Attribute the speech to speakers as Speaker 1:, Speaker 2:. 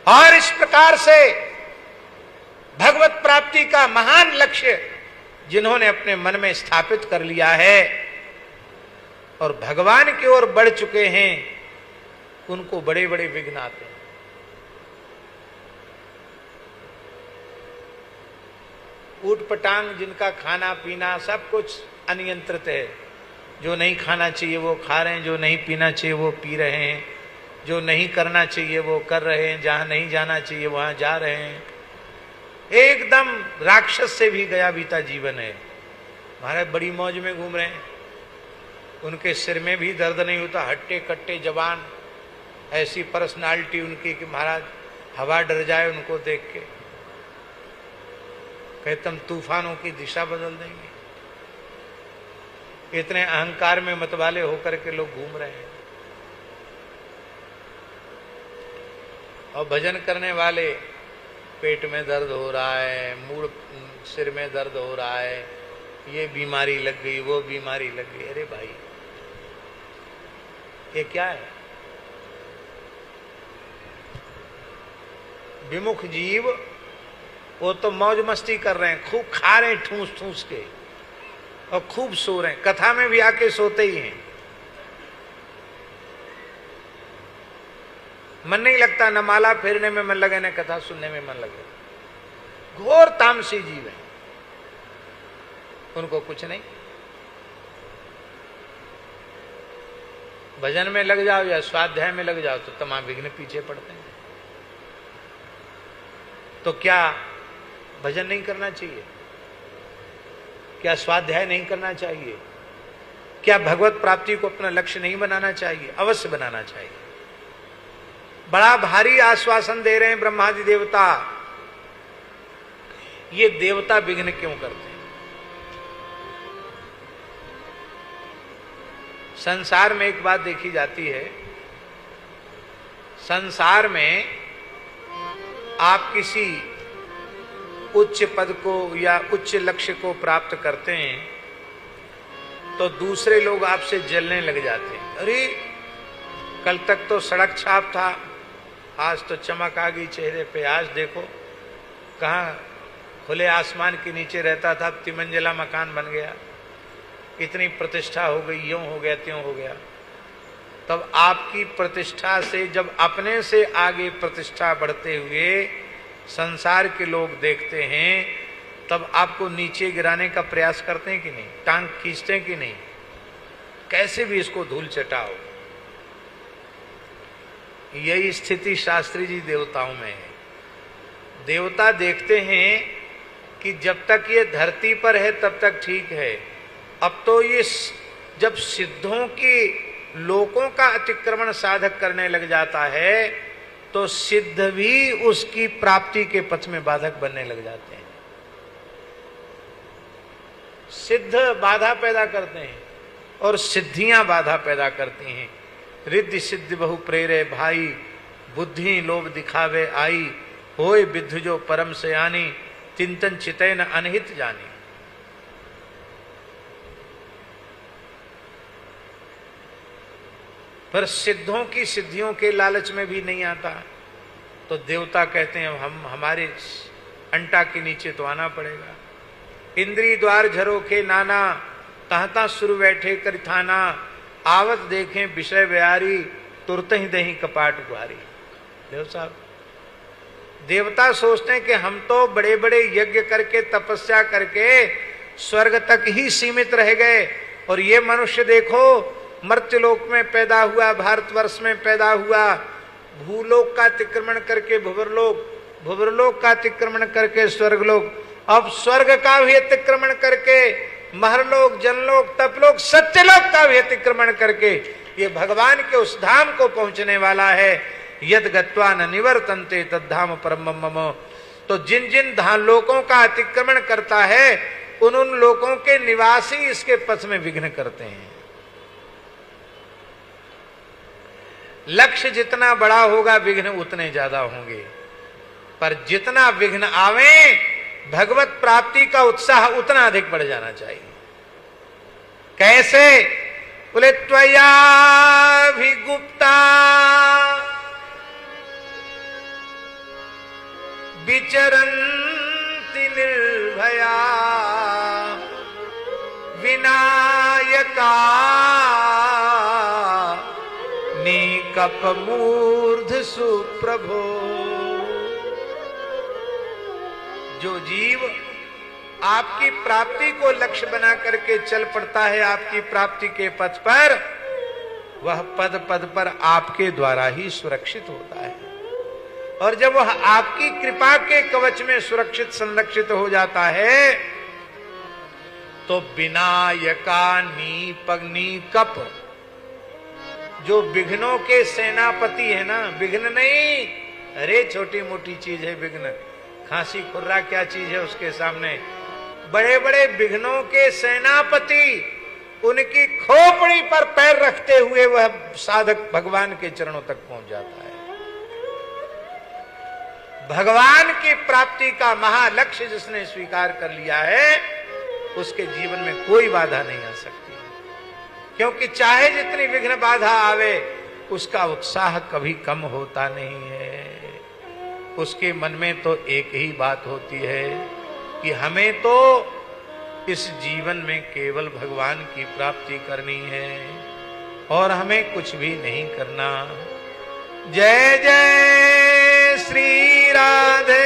Speaker 1: और इस प्रकार से भगवत प्राप्ति का महान लक्ष्य जिन्होंने अपने मन में स्थापित कर लिया है और भगवान की ओर बढ़ चुके हैं, उनको बड़े बड़े विघ्न आते हैं। ऊट पटांग जिनका खाना पीना सब कुछ अनियंत्रित है, जो नहीं खाना चाहिए वो खा रहे हैं, जो नहीं पीना चाहिए वो पी रहे हैं, जो नहीं करना चाहिए वो कर रहे हैं, जहां नहीं जाना चाहिए वहां जा रहे हैं। एकदम राक्षस से भी गया बीता जीवन है। महाराज बड़ी मौज में घूम रहे हैं, उनके सिर में भी दर्द नहीं होता, हट्टे कट्टे जवान, ऐसी पर्सनालिटी उनकी कि महाराज हवा डर जाए उनको देख के। कहते हम तूफानों की दिशा बदल देंगे। इतने अहंकार में मतवाले होकर के लोग घूम रहे हैं। और भजन करने वाले पेट में दर्द हो रहा है, मूड सिर में दर्द हो रहा है, ये बीमारी लग गई, वो बीमारी लग गई। अरे भाई ये क्या है? विमुख जीव वो तो मौज मस्ती कर रहे हैं, खूब खा रहे हैं ठूस ठूस के और खूब सो रहे हैं। कथा में भी आके सोते ही हैं। मन नहीं लगता, न माला फेरने में मन लगे, न कथा सुनने में मन लगे। घोर तामसी जीव है, उनको कुछ नहीं। भजन में लग जाओ या स्वाध्याय में लग जाओ तो तमाम विघ्न पीछे पड़ते हैं। तो क्या भजन नहीं करना चाहिए? क्या स्वाध्याय नहीं करना चाहिए? क्या भगवत प्राप्ति को अपना लक्ष्य नहीं बनाना चाहिए? अवश्य बनाना चाहिए। बड़ा भारी आश्वासन दे रहे हैं ब्रह्मादि देवता। ये देवता विघ्न क्यों करते हैं? संसार में एक बात देखी जाती है, संसार में आप किसी उच्च पद को या उच्च लक्ष्य को प्राप्त करते हैं तो दूसरे लोग आपसे जलने लग जाते हैं। अरे कल तक तो सड़क छाप था, आज तो चमक आ गई चेहरे पे, आज देखो कहाँ खुले आसमान के नीचे रहता था, अब तिमंजिला मकान बन गया, इतनी प्रतिष्ठा हो गई, यूं हो गया त्यों हो गया। तब आपकी प्रतिष्ठा से जब अपने से आगे प्रतिष्ठा बढ़ते हुए संसार के लोग देखते हैं, तब आपको नीचे गिराने का प्रयास करते हैं कि नहीं? टांग खींचते हैं कि नहीं? कैसे भी इसको धूल चटाओ। यही स्थिति शास्त्री जी देवताओं में है। देवता देखते हैं कि जब तक ये धरती पर है तब तक ठीक है, अब तो ये जब सिद्धों की लोकों का अतिक्रमण साधक करने लग जाता है तो सिद्ध भी उसकी प्राप्ति के पथ में बाधक बनने लग जाते हैं। सिद्ध बाधा पैदा करते हैं और सिद्धियां बाधा पैदा करती हैं। रिद्धि सिद्धि बहु प्रेरे भाई, बुद्धि लोभ दिखावे आई, होय विद्धि जो परम सयानी, चिंतन चितै न अनहित जानी। पर सिद्धों की सिद्धियों के लालच में भी नहीं आता तो देवता कहते हैं हम हमारे अंटा के नीचे तो आना पड़ेगा। इंद्री द्वार झरोखे नाना, तहता सुर बैठे कर थाना, आवत देखें विषय व्यारी, तुरत ही दही कपाट गुहारी। देव साहब, देवता सोचते हैं कि हम तो बड़े बड़े यज्ञ करके तपस्या करके स्वर्ग तक ही सीमित रह गए, और ये मनुष्य देखो मर्त्यलोक में पैदा हुआ, भारतवर्ष में पैदा हुआ, भूलोक का अतिक्रमण करके भुवरलोक, भुवरलोक का अतिक्रमण करके स्वर्गलोक, अब स्वर्ग का भी अतिक्रमण करके महरलोक, जनलोक, तपलोक, सत्यलोक का भी अतिक्रमण करके ये भगवान के उस धाम को पहुंचने वाला है। यद गत्वा न निवर्तन्ते तद्धाम परम मम। तो जिन जिन लोकों का अतिक्रमण करता है उन उन लोकों के निवासी इसके पथ में विघ्न करते हैं। लक्ष्य जितना बड़ा होगा विघ्न उतने ज्यादा होंगे, पर जितना विघ्न आवे भगवत प्राप्ति का उत्साह उतना अधिक बढ़ जाना चाहिए। कैसे? बोले त्वया भी गुप्ता विचरन्ति निर्भया विनायका निकपमूर्ध सुप्रभो। जो जीव आपकी प्राप्ति को लक्ष्य बना करके चल पड़ता है आपकी प्राप्ति के पथ पर, वह पद पद पर आपके द्वारा ही सुरक्षित होता है। और जब वह आपकी कृपा के कवच में सुरक्षित संरक्षित हो जाता है तो विनायका नी कप, जो विघ्नों के सेनापति है ना, विघ्न नहीं, अरे छोटी मोटी चीज है विघ्न, खांसी खुर्रा क्या चीज है उसके सामने। बड़े बड़े विघ्नों के सेनापति, उनकी खोपड़ी पर पैर रखते हुए वह साधक भगवान के चरणों तक पहुंच जाता है। भगवान की प्राप्ति का महालक्ष्य जिसने स्वीकार कर लिया है, उसके जीवन में कोई बाधा नहीं आ सकती, क्योंकि चाहे जितनी विघ्न बाधा आवे उसका उत्साह कभी कम होता नहीं है। उसके मन में तो एक ही बात होती है कि हमें तो इस जीवन में केवल भगवान की प्राप्ति करनी है और हमें कुछ भी नहीं करना। जय जय श्री राधे